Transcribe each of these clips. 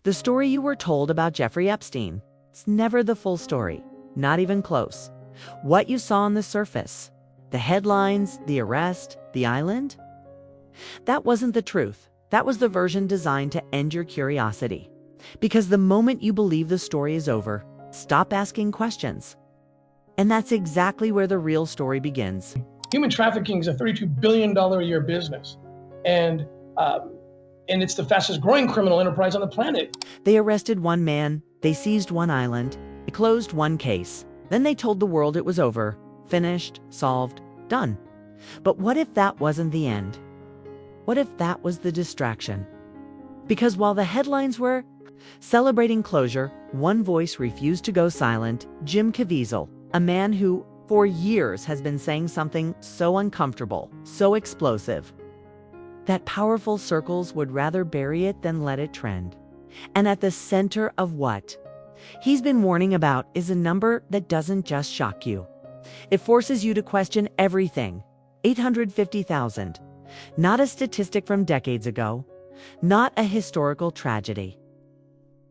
The story you were told about Jeffrey Epstein. It's never the full story, not even close. What you saw on the surface, the headlines, the arrest, the island, that wasn't the truth. That was the version designed to end your curiosity. Because the moment you believe the story is over, stop asking questions. And that's exactly where the real story begins. Human trafficking is a $32 billion a year business. And it's the fastest growing criminal enterprise on the planet. They arrested one man, they seized one island, they closed one case. Then they told the world it was over, finished, solved, done. But what if that wasn't the end? What if that was the distraction? Because while the headlines were celebrating closure, one voice refused to go silent. Jim Caviezel, a man who, for years, has been saying something so uncomfortable, so explosive, that powerful circles would rather bury it than let it trend. And at the center of what he's been warning about is a number that doesn't just shock you. It forces you to question everything. 850,000. Not a statistic from decades ago, not a historical tragedy,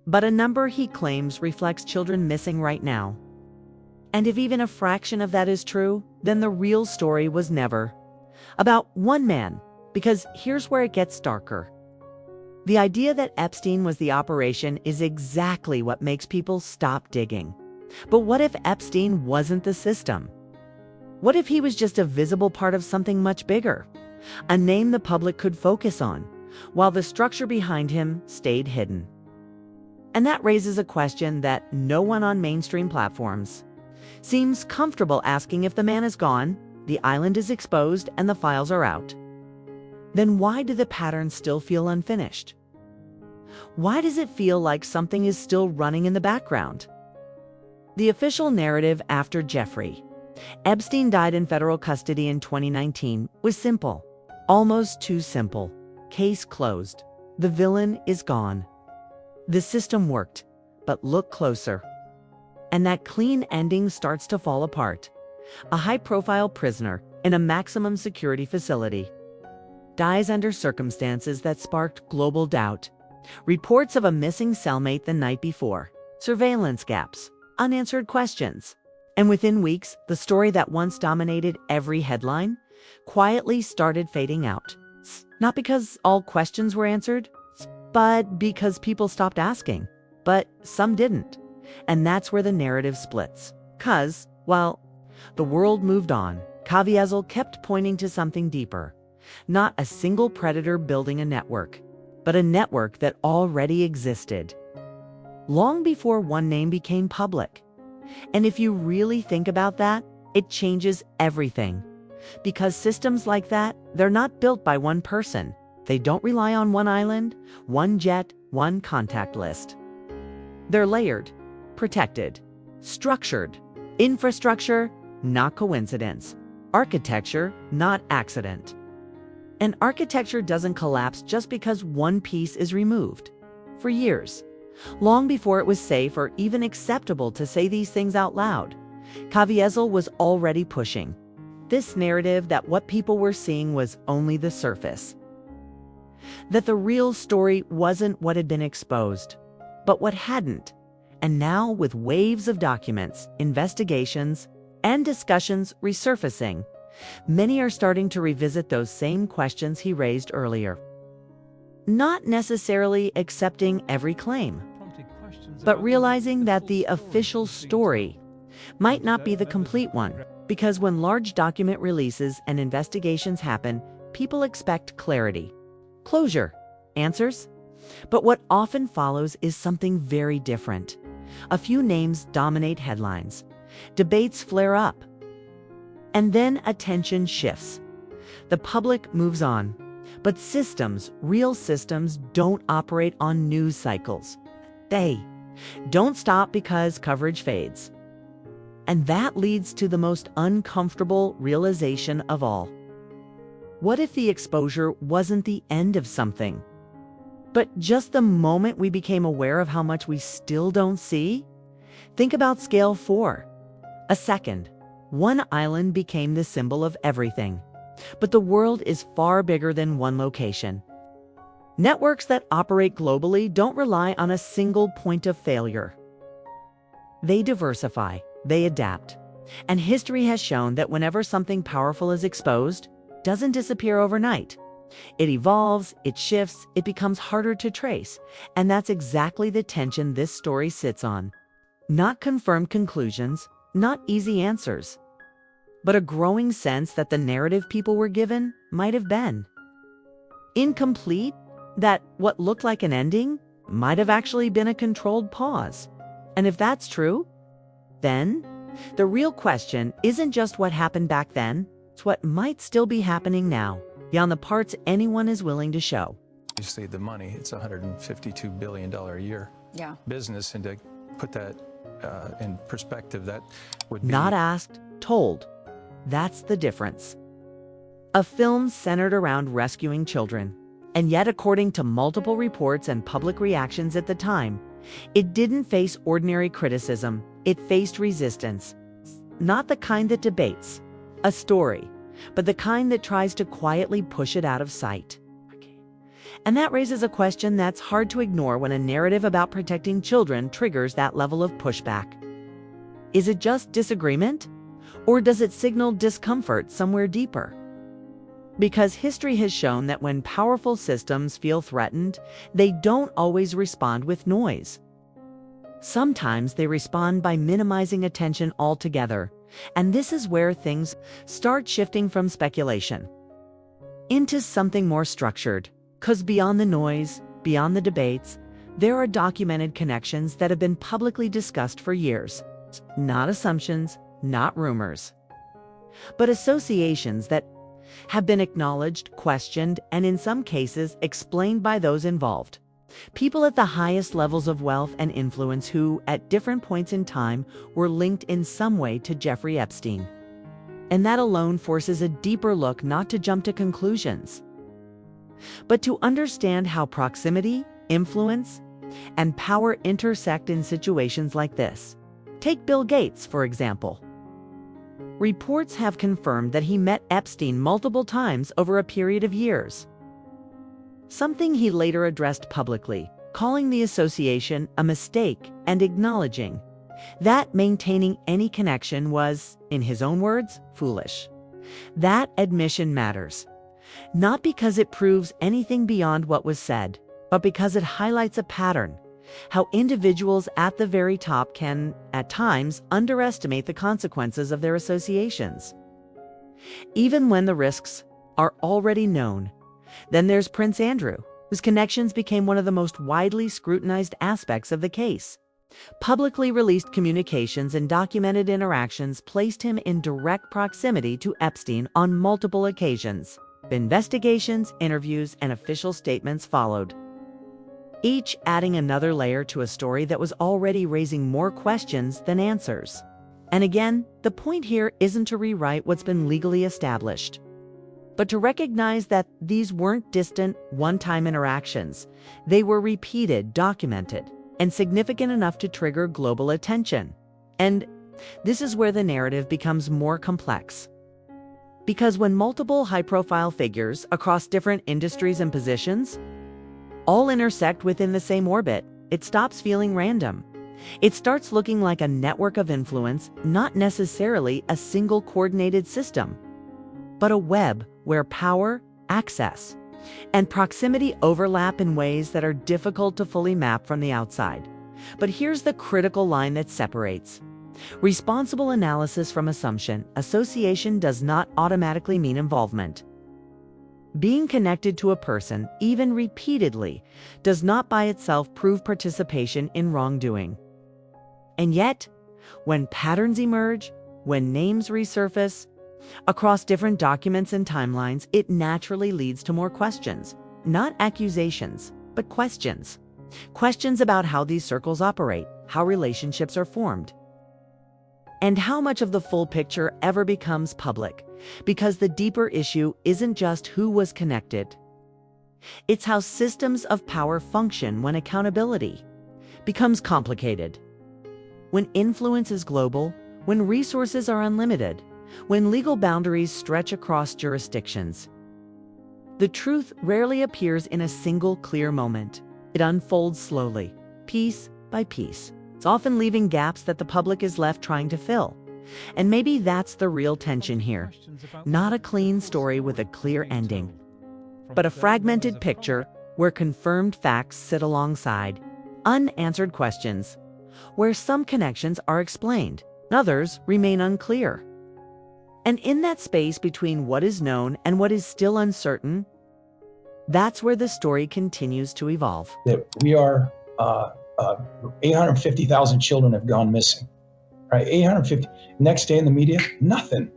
but a number he claims reflects children missing right now. And if even a fraction of that is true, then the real story was never about one man, because here's where it gets darker. The idea that Epstein was the operation is exactly what makes people stop digging. But what if Epstein wasn't the system? What if he was just a visible part of something much bigger? A name the public could focus on, while the structure behind him stayed hidden. And that raises a question that no one on mainstream platforms seems comfortable asking. If the man is gone, the island is exposed, and the files are out, then why do the patterns still feel unfinished? Why does it feel like something is still running in the background? The official narrative after Jeffrey Epstein died in federal custody in 2019 was simple. Almost too simple. Case closed. The villain is gone. The system worked, but look closer. And that clean ending starts to fall apart. A high-profile prisoner in a maximum security facility dies under circumstances that sparked global doubt. Reports of a missing cellmate the night before. Surveillance gaps. Unanswered questions. And within weeks, the story that once dominated every headline quietly started fading out. Not because all questions were answered, but because people stopped asking. But some didn't. And that's where the narrative splits. 'Cause, well, the world moved on. Caviezel kept pointing to something deeper. Not a single predator building a network, but a network that already existed, long before one name became public. And if you really think about that, it changes everything. Because systems like that, they're not built by one person. They don't rely on one island, one jet, one contact list. They're layered, protected, structured. Infrastructure, not coincidence. Architecture, not accident. And architecture doesn't collapse just because one piece is removed. For years, long before it was safe or even acceptable to say these things out loud, Caviezel was already pushing this narrative that what people were seeing was only the surface. That the real story wasn't what had been exposed, but what hadn't. And now, with waves of documents, investigations, and discussions resurfacing, many are starting to revisit those same questions he raised earlier. Not necessarily accepting every claim, but realizing that the official story might not be the complete one. Because when large document releases and investigations happen, people expect clarity, closure, answers. But what often follows is something very different. A few names dominate headlines. Debates flare up. And then attention shifts. The public moves on. But systems, real systems, don't operate on news cycles. They don't stop because coverage fades. And that leads to the most uncomfortable realization of all. What if the exposure wasn't the end of something, but just the moment we became aware of how much we still don't see? Think about scale 4. A second, one island became the symbol of everything. But the world is far bigger than one location. Networks that operate globally don't rely on a single point of failure. They diversify, they adapt. And history has shown that whenever something powerful is exposed, it doesn't disappear overnight. It evolves, it shifts, it becomes harder to trace. And that's exactly the tension this story sits on. Not confirmed conclusions, not easy answers, but a growing sense that the narrative people were given might have been incomplete, that what looked like an ending might have actually been a controlled pause. And if that's true, then the real question isn't just what happened back then, it's what might still be happening now, beyond the parts anyone is willing to show. Obviously, the money, it's a $152 billion a year business, and to put that in perspective, that would be... Not asked, told. That's the difference. A film centered around rescuing children, and yet according to multiple reports and public reactions at the time, it didn't face ordinary criticism, it faced resistance. Not the kind that debates a story, but the kind that tries to quietly push it out of sight. And that raises a question that's hard to ignore when a narrative about protecting children triggers that level of pushback. Is it just disagreement? Or does it signal discomfort somewhere deeper? Because history has shown that when powerful systems feel threatened, they don't always respond with noise. Sometimes they respond by minimizing attention altogether, and this is where things start shifting from speculation into something more structured. Because beyond the noise, beyond the debates, there are documented connections that have been publicly discussed for years. Not assumptions, not rumors, but associations that have been acknowledged, questioned, and in some cases explained by those involved. People at the highest levels of wealth and influence who, at different points in time, were linked in some way to Jeffrey Epstein. And that alone forces a deeper look, not to jump to conclusions, but to understand how proximity, influence, and power intersect in situations like this. Take Bill Gates, for example. Reports have confirmed that he met Epstein multiple times over a period of years, something he later addressed publicly, calling the association a mistake and acknowledging that maintaining any connection was, in his own words, foolish. That admission matters, not because it proves anything beyond what was said, but because it highlights a pattern, how individuals at the very top can, at times, underestimate the consequences of their associations. Even when the risks are already known. Then there's Prince Andrew, whose connections became one of the most widely scrutinized aspects of the case. Publicly released communications and documented interactions placed him in direct proximity to Epstein on multiple occasions. Investigations, interviews, and official statements followed, each adding another layer to a story that was already raising more questions than answers. And again, the point here isn't to rewrite what's been legally established, but to recognize that these weren't distant, one-time interactions. They were repeated, documented, and significant enough to trigger global attention. And this is where the narrative becomes more complex. Because when multiple high-profile figures across different industries and positions all intersect within the same orbit, it stops feeling random. It starts looking like a network of influence, not necessarily a single coordinated system, but a web where power, access, and proximity overlap in ways that are difficult to fully map from the outside. But here's the critical line that separates responsible analysis from assumption. Association does not automatically mean involvement. Being connected to a person, even repeatedly, does not by itself prove participation in wrongdoing. And yet, when patterns emerge, when names resurface across different documents and timelines, it naturally leads to more questions. Not accusations, but questions. Questions about how these circles operate, how relationships are formed, and how much of the full picture ever becomes public. Because the deeper issue isn't just who was connected. It's how systems of power function when accountability becomes complicated. When influence is global, when resources are unlimited, when legal boundaries stretch across jurisdictions. The truth rarely appears in a single clear moment. It unfolds slowly, piece by piece. It's often leaving gaps that the public is left trying to fill. And maybe that's the real tension here. Not a clean story with a clear ending, but a fragmented picture where confirmed facts sit alongside unanswered questions, where some connections are explained, others remain unclear. And in that space between what is known and what is still uncertain, that's where the story continues to evolve. That we are 850,000 children have gone missing, right? 850. Next day in the media, nothing.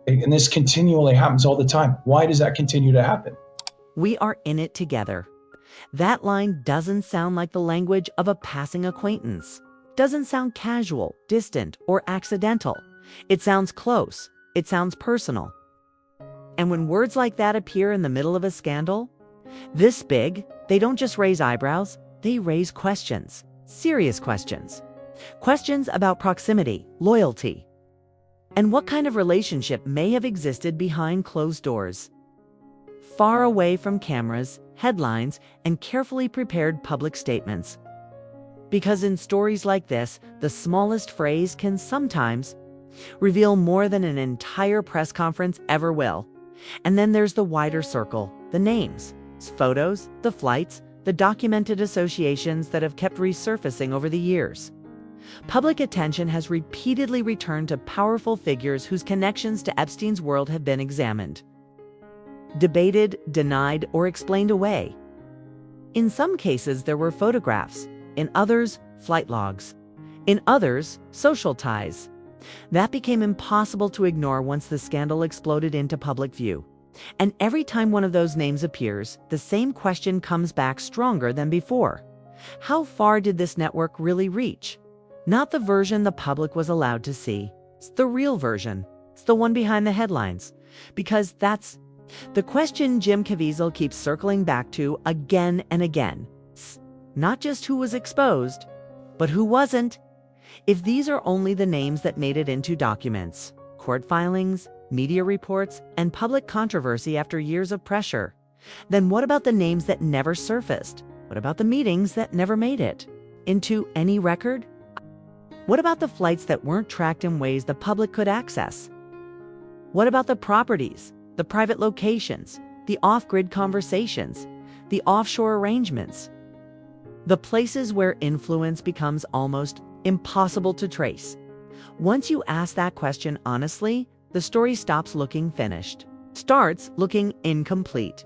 And this continually happens all the time. Why does that continue to happen? We are in it together. That line doesn't sound like the language of a passing acquaintance. Doesn't sound casual, distant, or accidental. It sounds close. It sounds personal. And when words like that appear in the middle of a scandal, this big, they don't just raise eyebrows, they raise questions. Serious questions. Questions about proximity, loyalty, and what kind of relationship may have existed behind closed doors, far away from cameras, headlines, and carefully prepared public statements. Because in stories like this, the smallest phrase can sometimes reveal more than an entire press conference ever will. And then there's the wider circle, the names, photos, the flights, the documented associations that have kept resurfacing over the years. Public attention has repeatedly returned to powerful figures whose connections to Epstein's world have been examined, debated, denied, or explained away. In some cases, there were photographs. In others, flight logs. In others, social ties. That became impossible to ignore once the scandal exploded into public view. And every time one of those names appears, the same question comes back stronger than before. How far did this network really reach? Not the version the public was allowed to see. It's the real version. It's the one behind the headlines. Because that's the question Jim Caviezel keeps circling back to again and again. It's not just who was exposed, but who wasn't. If these are only the names that made it into documents, court filings, media reports, and public controversy after years of pressure, then what about the names that never surfaced? What about the meetings that never made it into any record? What about the flights that weren't tracked in ways the public could access? What about the properties, the private locations, the off-grid conversations, the offshore arrangements? The places where influence becomes almost impossible to trace. Once you ask that question honestly, the story stops looking finished, starts looking incomplete.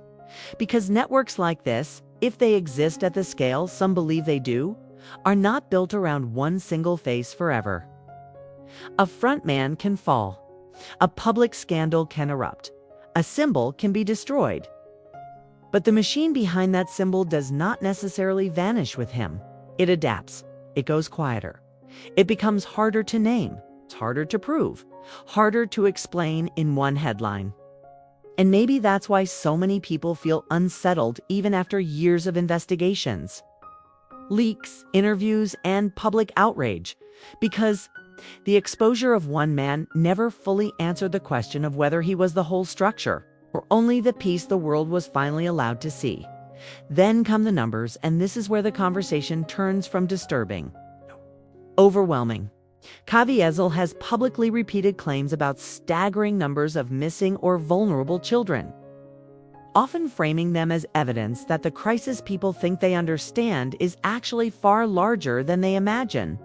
Because networks like this, if they exist at the scale some believe they do, are not built around one single face forever. A frontman can fall. A public scandal can erupt. A symbol can be destroyed. But the machine behind that symbol does not necessarily vanish with him. It adapts. It goes quieter. It becomes harder to name. It's harder to prove. Harder to explain in one headline. And maybe that's why so many people feel unsettled even after years of investigations, leaks, interviews, and public outrage. Because the exposure of one man never fully answered the question of whether he was the whole structure or only the piece the world was finally allowed to see. Then come the numbers, and this is where the conversation turns from disturbing, overwhelming. Caviezel has publicly repeated claims about staggering numbers of missing or vulnerable children, often framing them as evidence that the crisis people think they understand is actually far larger than they imagine.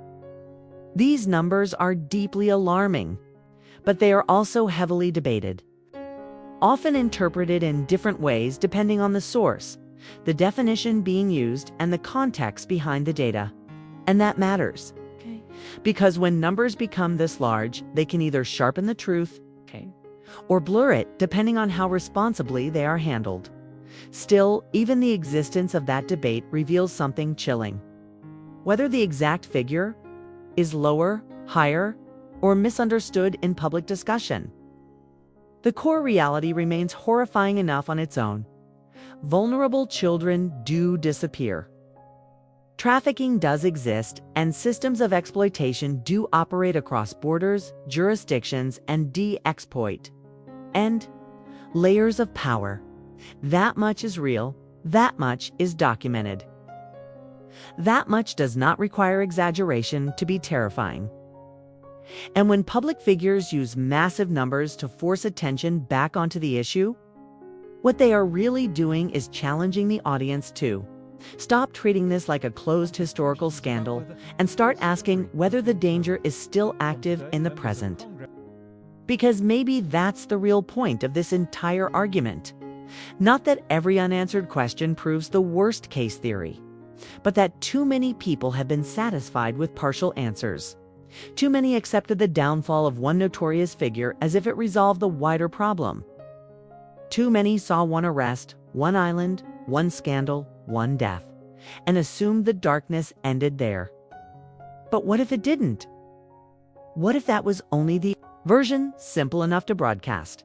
These numbers are deeply alarming, but they are also heavily debated, often interpreted in different ways depending on the source, the definition being used, and the context behind the data. And that matters. Because when numbers become this large, they can either sharpen the truth or blur it, depending on how responsibly they are handled. Still, even the existence of that debate reveals something chilling. Whether the exact figure is lower, higher, or misunderstood in public discussion, the core reality remains horrifying enough on its own. Vulnerable children do disappear. Trafficking does exist, and systems of exploitation do operate across borders, jurisdictions, and de-exploit, and layers of power. That much is real, that much is documented. That much does not require exaggeration to be terrifying. And when public figures use massive numbers to force attention back onto the issue, what they are really doing is challenging the audience to stop treating this like a closed historical scandal and start asking whether the danger is still active in the present. Because maybe that's the real point of this entire argument. Not that every unanswered question proves the worst case theory, but that too many people have been satisfied with partial answers. Too many accepted the downfall of one notorious figure as if it resolved the wider problem. Too many saw one arrest, one island, one scandal, one death, and assumed the darkness ended there. But what if it didn't? What if that was only the version simple enough to broadcast?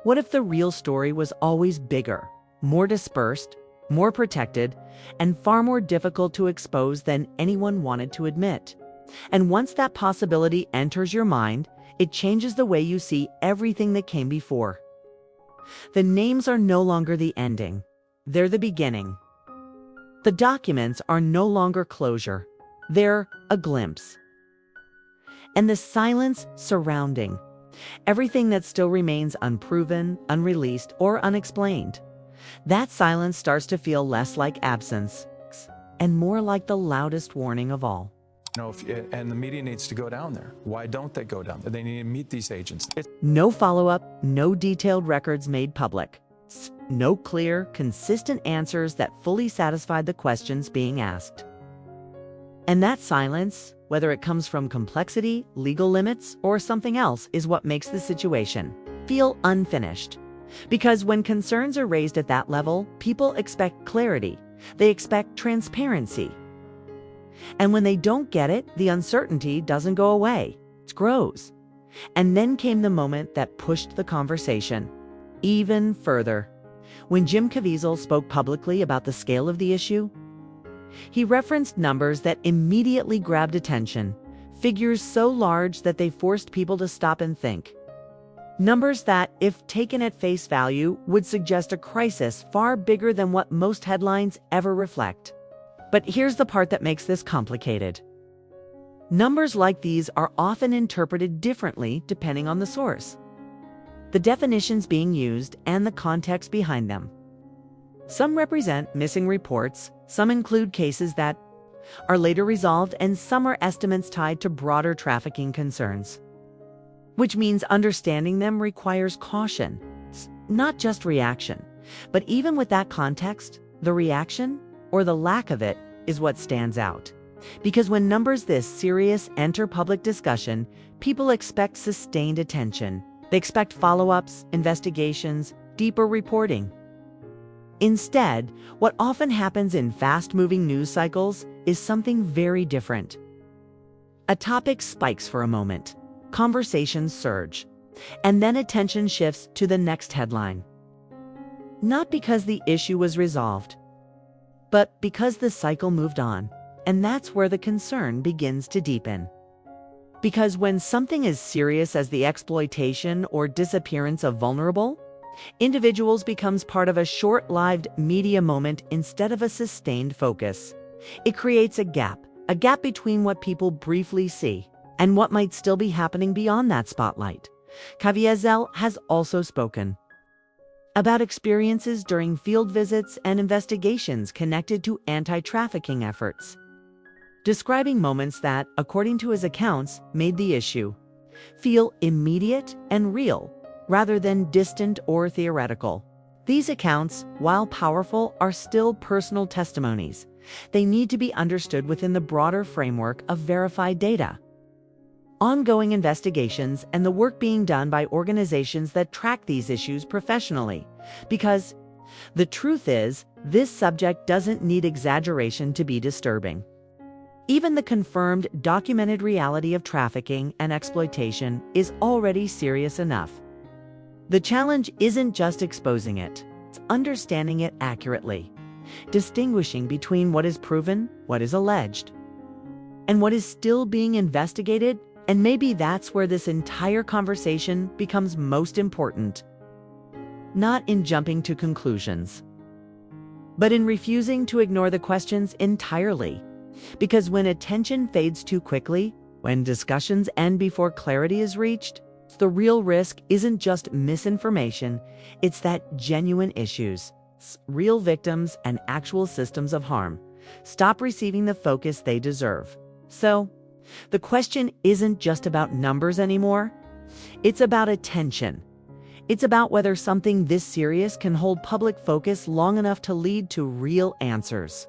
What if the real story was always bigger, more dispersed, more protected, and far more difficult to expose than anyone wanted to admit? And once that possibility enters your mind, it changes the way you see everything that came before. The names are no longer the ending. They're the beginning. The documents are no longer closure. They're a glimpse. And the silence surrounding everything that still remains unproven, unreleased, or unexplained, that silence starts to feel less like absence and more like the loudest warning of all. And the media needs to go down there. Why don't they go down there? They need to meet these agents. No follow-up, no detailed records made public. No clear, consistent answers that fully satisfied the questions being asked. And that silence, whether it comes from complexity, legal limits, or something else, is what makes the situation feel unfinished. Because when concerns are raised at that level, people expect clarity. They expect transparency. And when they don't get it, the uncertainty doesn't go away. It grows. And then came the moment that pushed the conversation even further. When Jim Caviezel spoke publicly about the scale of the issue, he referenced numbers that immediately grabbed attention, figures so large that they forced people to stop and think. Numbers that, if taken at face value, would suggest a crisis far bigger than what most headlines ever reflect. But here's the part that makes this complicated. Numbers like these are often interpreted differently depending on the source, the definitions being used, and the context behind them. Some represent missing reports, some include cases that are later resolved, and some are estimates tied to broader trafficking concerns. Which means understanding them requires caution, not just reaction. But even with that context, the reaction, or the lack of it, is what stands out. Because when numbers this serious enter public discussion, people expect sustained attention. They expect follow-ups, investigations, deeper reporting. Instead, what often happens in fast-moving news cycles is something very different. A topic spikes for a moment, conversations surge, and then attention shifts to the next headline. Not because the issue was resolved, but because the cycle moved on, and that's where the concern begins to deepen. Because when something as serious as the exploitation or disappearance of vulnerable individuals becomes part of a short-lived media moment instead of a sustained focus, it creates a gap between what people briefly see and what might still be happening beyond that spotlight. Caviezel has also spoken about experiences during field visits and investigations connected to anti-trafficking efforts, describing moments that, according to his accounts, made the issue feel immediate and real, rather than distant or theoretical. These accounts, while powerful, are still personal testimonies. They need to be understood within the broader framework of verified data, ongoing investigations, and the work being done by organizations that track these issues professionally. Because the truth is, this subject doesn't need exaggeration to be disturbing. Even the confirmed, documented reality of trafficking and exploitation is already serious enough. The challenge isn't just exposing it, it's understanding it accurately, distinguishing between what is proven, what is alleged, and what is still being investigated. And maybe that's where this entire conversation becomes most important. not in jumping to conclusions, but in refusing to ignore the questions entirely. Because when attention fades too quickly, when discussions end before clarity is reached, the real risk isn't just misinformation, it's that genuine issues, real victims, and actual systems of harm stop receiving the focus they deserve. So, the question isn't just about numbers anymore. It's about attention. It's about whether something this serious can hold public focus long enough to lead to real answers,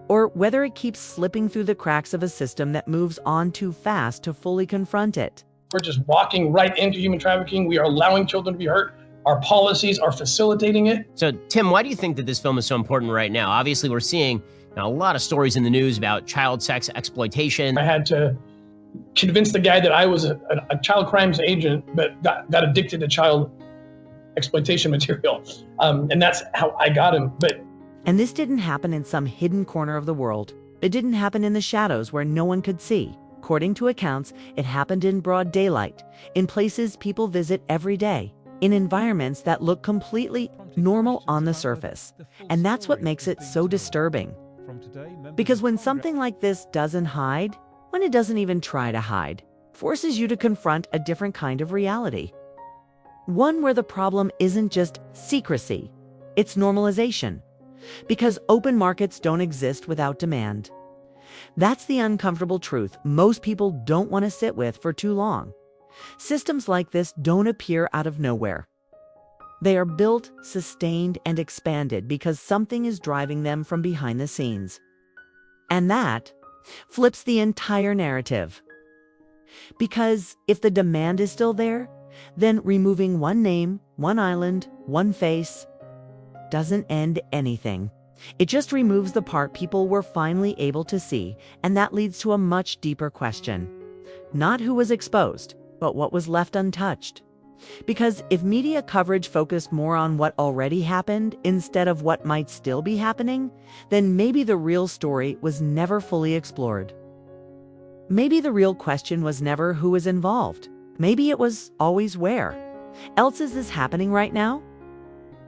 or whether it keeps slipping through the cracks of a system that moves on too fast to fully confront it. We're just walking right into human trafficking. We are allowing children to be hurt. Our policies are facilitating it. So, Tim, why do you think that this film is so important right now? Obviously, we're seeing a lot of stories in the news about child sex exploitation. I had to convince the guy that I was a child crimes agent, but got addicted to child exploitation material. And that's how I got him. And this didn't happen in some hidden corner of the world. It didn't happen in the shadows where no one could see. According to accounts, it happened in broad daylight, in places people visit every day, in environments that look completely normal on the surface. And that's what makes it so disturbing. Because when something like this doesn't hide, when it doesn't even try to hide, forces you to confront a different kind of reality. One where the problem isn't just secrecy, it's normalization. Because open markets don't exist without demand. That's the uncomfortable truth most people don't want to sit with for too long. Systems like this don't appear out of nowhere. They are built, sustained, and expanded because something is driving them from behind the scenes. And that flips the entire narrative. Because if the demand is still there, then removing one name, one island, one face doesn't end anything. It just removes the part people were finally able to see, and that leads to a much deeper question. Not who was exposed, but what was left untouched. Because if media coverage focused more on what already happened instead of what might still be happening, then maybe the real story was never fully explored. Maybe the real question was never who was involved. Maybe it was always where. Else is this happening right now?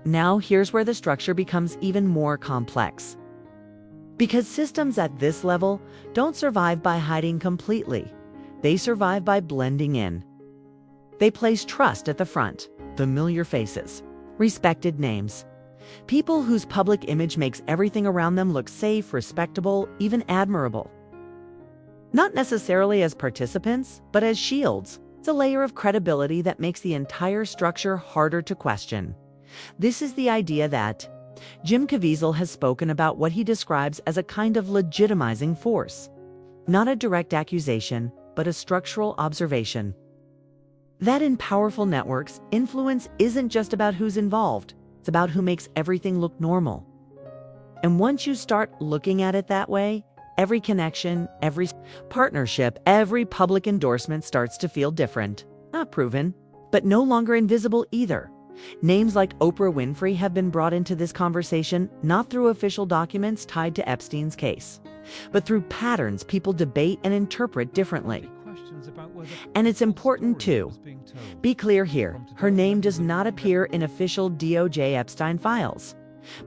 Now here's where the structure becomes even more complex. Because systems at this level don't survive by hiding completely. They survive by blending in. They place trust at the front, familiar faces, respected names, people whose public image makes everything around them look safe, respectable, even admirable. Not necessarily as participants, but as shields. It's a layer of credibility that makes the entire structure harder to question. This is the idea that Jim Caviezel has spoken about what he describes as a kind of legitimizing force. Not a direct accusation, but a structural observation. That in powerful networks, influence isn't just about who's involved, it's about who makes everything look normal. And once you start looking at it that way, every connection, every partnership, every public endorsement starts to feel different. Not proven, but no longer invisible either. Names like Oprah Winfrey have been brought into this conversation not through official documents tied to Epstein's case, but through patterns people debate and interpret differently. And it's important to be clear here, her name does not appear in official DOJ Epstein files,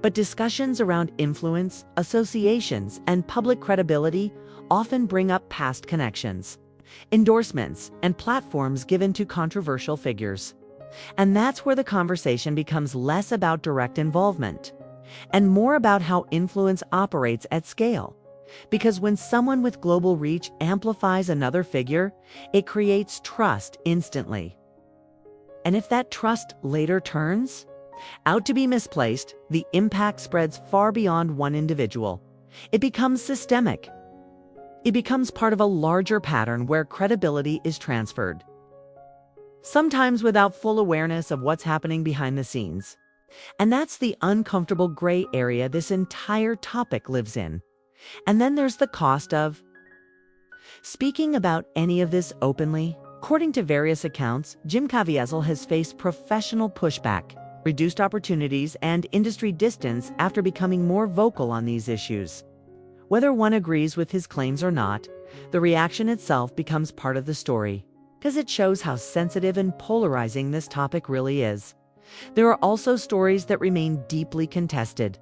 but discussions around influence, associations, and public credibility often bring up past connections, endorsements, and platforms given to controversial figures. And that's where the conversation becomes less about direct involvement and more about how influence operates at scale. Because when someone with global reach amplifies another figure, it creates trust instantly. And if that trust later turns out to be misplaced, the impact spreads far beyond one individual. It becomes systemic. It becomes part of a larger pattern where credibility is transferred, sometimes without full awareness of what's happening behind the scenes. And that's the uncomfortable gray area this entire topic lives in. And then there's the cost of speaking about any of this openly. According to various accounts, Jim Caviezel has faced professional pushback, reduced opportunities, and industry distance after becoming more vocal on these issues. Whether one agrees with his claims or not, the reaction itself becomes part of the story, because it shows how sensitive and polarizing this topic really is. There are also stories that remain deeply contested,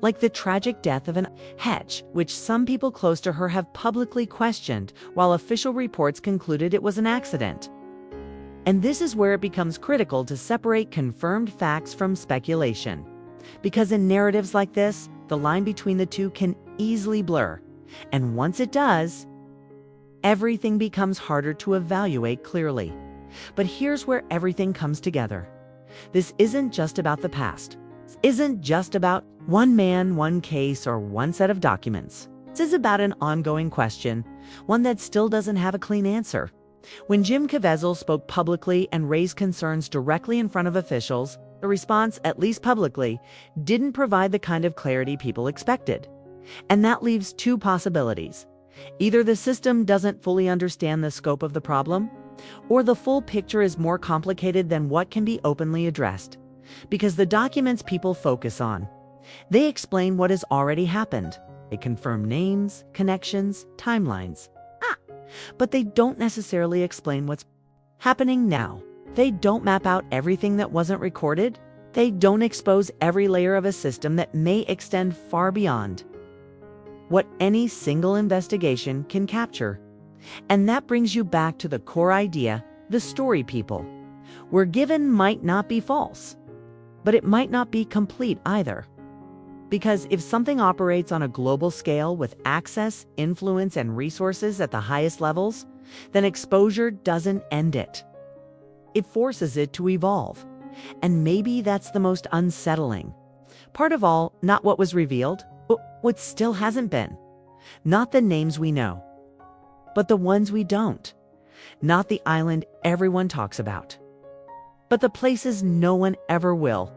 like the tragic death of an Hetch, which some people close to her have publicly questioned, while official reports concluded it was an accident. And this is where it becomes critical to separate confirmed facts from speculation. Because in narratives like this, the line between the two can easily blur. And once it does, everything becomes harder to evaluate clearly. But here's where everything comes together. This isn't just about the past. This isn't just about one man, one case, or one set of documents. This is about an ongoing question, one that still doesn't have a clean answer. When Jim Caviezel spoke publicly and raised concerns directly in front of officials, the response, at least publicly, didn't provide the kind of clarity people expected. And that leaves two possibilities. Either the system doesn't fully understand the scope of the problem, or the full picture is more complicated than what can be openly addressed. Because the documents people focus on, they explain what has already happened. They confirm names, connections, timelines. But they don't necessarily explain what's happening now. They don't map out everything that wasn't recorded. They don't expose every layer of a system that may extend far beyond what any single investigation can capture. And that brings you back to the core idea: the story people we're given might not be false, but it might not be complete either. Because if something operates on a global scale with access, influence, and resources at the highest levels, then exposure doesn't end it. It forces it to evolve. And maybe that's the most unsettling part of all, not what was revealed, but what still hasn't been. Not the names we know, but the ones we don't. Not the island everyone talks about, but the places no one ever will.